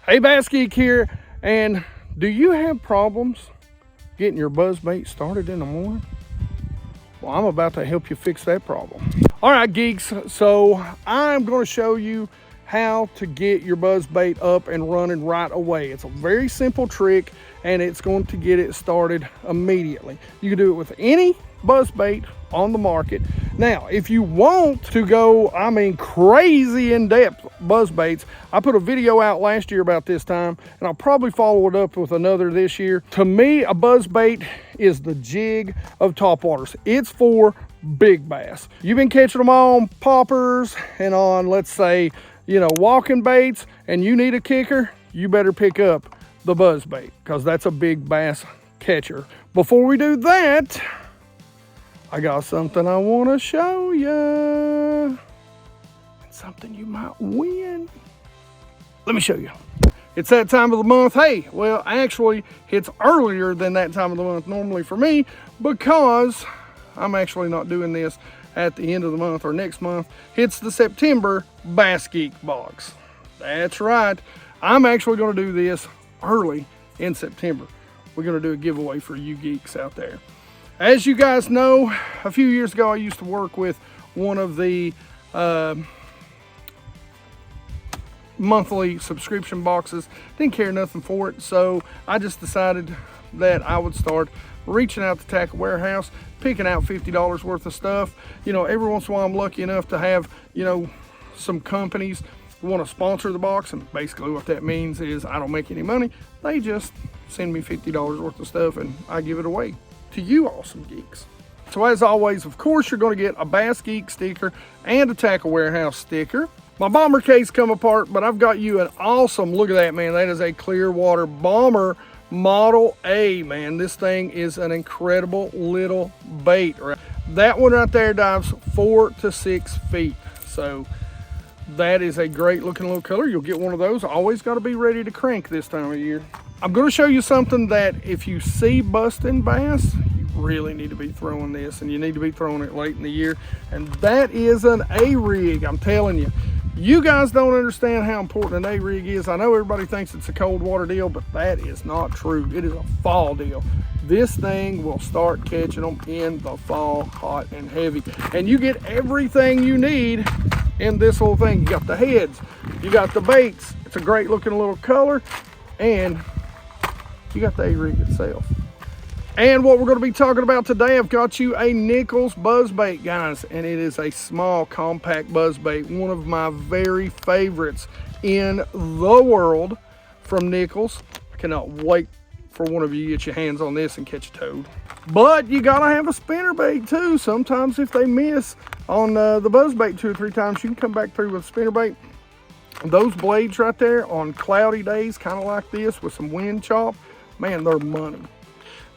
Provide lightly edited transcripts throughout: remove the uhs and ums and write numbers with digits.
Hey, BassGeek here, and do you have problems getting your buzzbait started in the morning? Well, I'm about to help you fix that problem. All right, geeks, so I'm going to show you how to get your buzzbait up and running right away. It's a very simple trick, and it's going to get it started immediately. You can do it with any buzzbait on the market. Now, if you want to go, crazy in-depth buzzbaits, I put a video out last year about this time, and I'll probably follow it up with another this year. To me, a buzzbait is the jig of topwaters. It's for big bass. You've been catching them on poppers and on, let's say, walking baits, and you need a kicker, you better pick up the buzzbait, because that's a big bass catcher. Before we do that, I got something I want to show you. Something you might win. Let me show you. It's that time of the month. Hey, well, actually, it's earlier than that time of the month normally for me, because I'm actually not doing this at the end of the month or next month. It's the September BassGeek Box. That's right. I'm actually going to do this early in September. We're going to do a giveaway for you geeks out there. As you guys know, a few years ago, I used to work with one of the monthly subscription boxes. Didn't care nothing for it, so I just decided that I would start reaching out to Tackle Warehouse, picking out $50 worth of stuff. Every once in a while, I'm lucky enough to have, some companies want to sponsor the box, and basically what that means is I don't make any money. They just send me $50 worth of stuff, and I give it away to you awesome geeks. So as always, of course, you're going to get a BassGeek sticker and a Tackle Warehouse sticker. My bomber case come apart, but I've got you an awesome, look at that, man. That is a Clearwater Bomber Model A, man. This thing is an incredible little bait. That one right there dives 4 to 6 feet. So that is a great looking little color. You'll get one of those. Always got to be ready to crank this time of year. I'm going to show you something that if you see busting bass, you really need to be throwing this, and you need to be throwing it late in the year, and that is an A-rig. I'm telling you, you guys don't understand how important an A-rig is. I know everybody thinks it's a cold water deal, but that is not true. It is a fall deal. This thing will start catching them in the fall, hot and heavy, and you get everything you need in this little thing. You got the heads, you got the baits. It's a great looking little color, and you got the A-rig itself. And what we're going to be talking about today, I've got you a Nichols buzzbait, guys, and it is a small, compact buzzbait, one of my very favorites in the world from Nichols. I cannot wait for one of you to get your hands on this and catch a toad. But you got to have a spinnerbait too. Sometimes if they miss on the buzzbait 2 or 3 times, you can come back through with a spinnerbait. Those blades right there on cloudy days, kind of like this with some wind chop, man, they're money.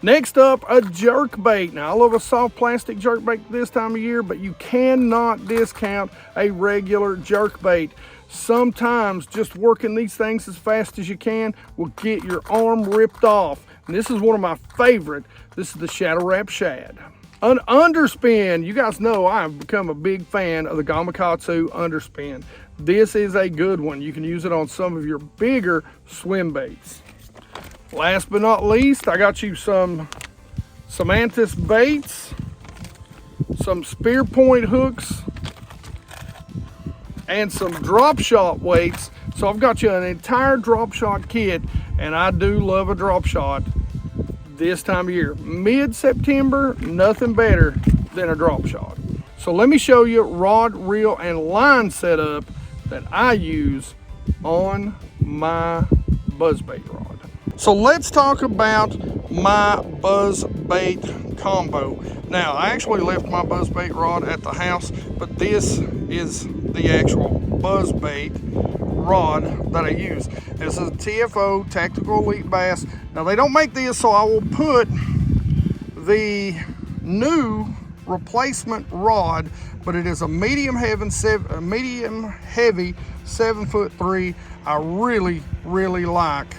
Next up, a jerk bait. Now, I love a soft plastic jerk bait this time of year, but you cannot discount a regular jerk bait. Sometimes just working these things as fast as you can will get your arm ripped off. And this is one of my favorite. This is the Shadow Wrap Shad. An underspin. You guys know I've become a big fan of the Gamakatsu underspin. This is a good one. You can use it on some of your bigger swim baits. Last but not least, I got you some Mantis baits, some spear point hooks, and some drop shot weights. So I've got you an entire drop shot kit, and I do love a drop shot this time of year. Mid-September, nothing better than a drop shot. So let me show you rod, reel, and line setup that I use on my buzzbait rod. So let's talk about my buzzbait combo. Now, I actually left my buzzbait rod at the house, but this is the actual buzzbait rod that I use. This is a TFO, Tactical Elite Bass. Now, they don't make this, so I will put the new replacement rod, but it is a medium heavy 7'3". I really like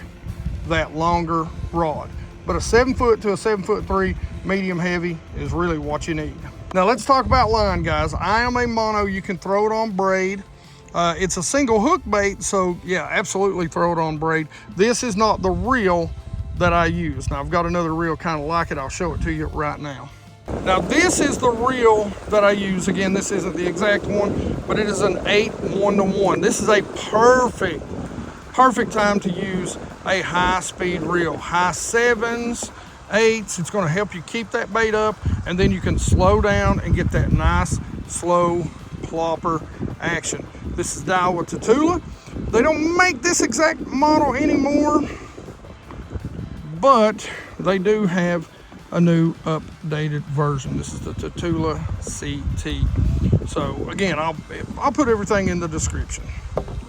that longer rod, but a 7 foot to a 7'3" medium heavy is really what you need. Now let's talk about line, guys. I am a mono. You can throw it on braid. It's a single hook bait, so yeah, absolutely throw it on braid. This is not the reel that I use. Now I've got another reel kind of like it. I'll show it to you right now. Now this is the reel that I use. Again, this isn't the exact one, but it is an 8 1-to-1. This is a perfect time to use a high speed reel. High 7s, 8s, it's gonna help you keep that bait up, and then you can slow down and get that nice, slow plopper action. This is Daiwa Tatula. They don't make this exact model anymore, but they do have a new updated version. This is the Tatula CT. So again, I'll put everything in the description.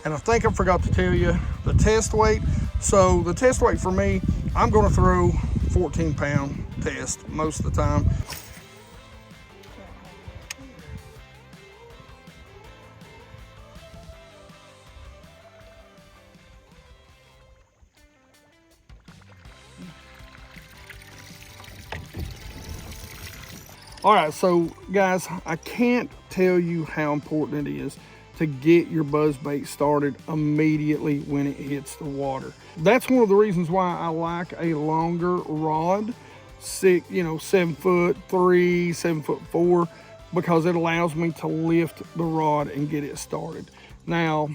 And I think I forgot to tell you the test weight. So the test weight for me, I'm gonna throw 14-pound test most of the time. All right, so guys, I can't tell you how important it is to get your buzz bait started immediately when it hits the water. That's one of the reasons why I like a longer rod, 7'3", 7'4", because it allows me to lift the rod and get it started. Now,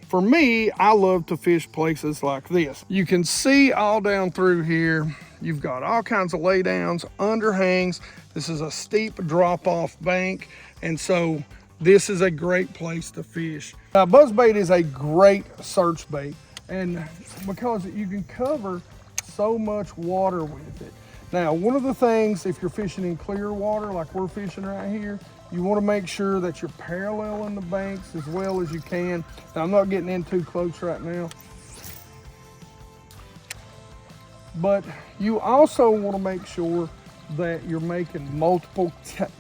for me, I love to fish places like this. You can see all down through here, you've got all kinds of laydowns, underhangs. This is a steep drop-off bank, and so this is a great place to fish. Buzzbait is a great search bait, and because you can cover so much water with it. Now, one of the things, if you're fishing in clear water like we're fishing right here, you want to make sure that you're paralleling the banks as well as you can. Now, I'm not getting in too close right now, but you also want to make sure that you're making multiple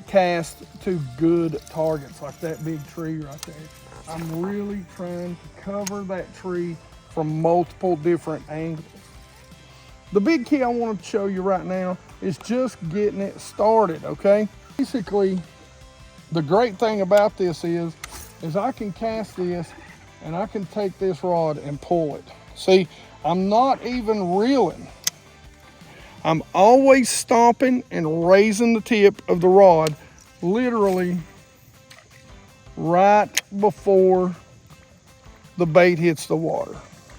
casts to good targets, like that big tree right there. I'm really trying to cover that tree from multiple different angles. The big key I want to show you right now is just getting it started, okay? Basically, the great thing about this is I can cast this and I can take this rod and pull it. See, I'm not even reeling. I'm always stomping and raising the tip of the rod literally right before the bait hits the water.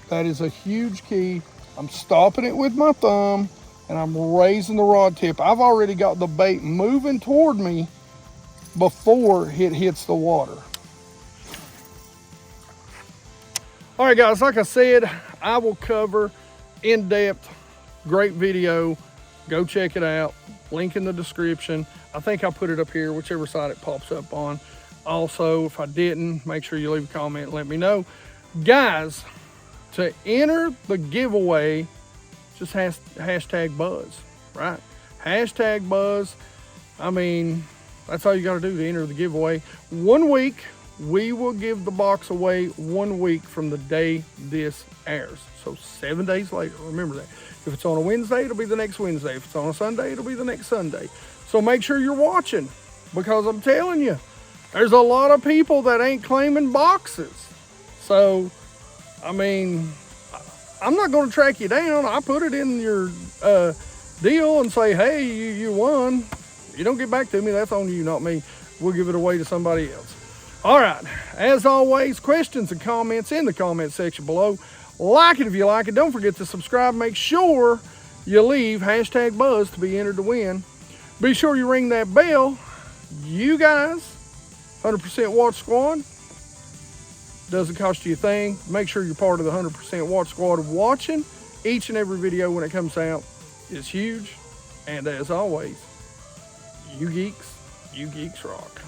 That is a huge key. I'm stopping it with my thumb and I'm raising the rod tip. I've already got the bait moving toward me before it hits the water. All right, guys, like I said, I will cover in depth. Great video, go check it out, link in the description. I think I'll put it up here, whichever side it pops up on. Also, if I didn't, make sure you leave a comment and let me know. Guys, to enter the giveaway, just hashtag buzz, right? Hashtag buzz. I mean, that's all you gotta do to enter the giveaway. 1 week, we will give the box away 1 week from the day this airs. So 7 days later, remember that. If it's on a Wednesday, it'll be the next Wednesday. If it's on a Sunday, it'll be the next Sunday. So make sure you're watching, because I'm telling you, there's a lot of people that ain't claiming boxes. So, I mean, I'm not gonna track you down. I put it in your deal and say, hey, you won. You don't get back to me, that's on you, not me. We'll give it away to somebody else. All right, as always, questions and comments in the comment section below. Like it if you like it. Don't forget to subscribe. Make sure you leave hashtag buzz to be entered to win. Be sure you ring that bell. You guys, 100% Watch Squad. Doesn't cost you a thing. Make sure you're part of the 100% Watch Squad. Watching each and every video when it comes out is huge. And as always, you geeks rock.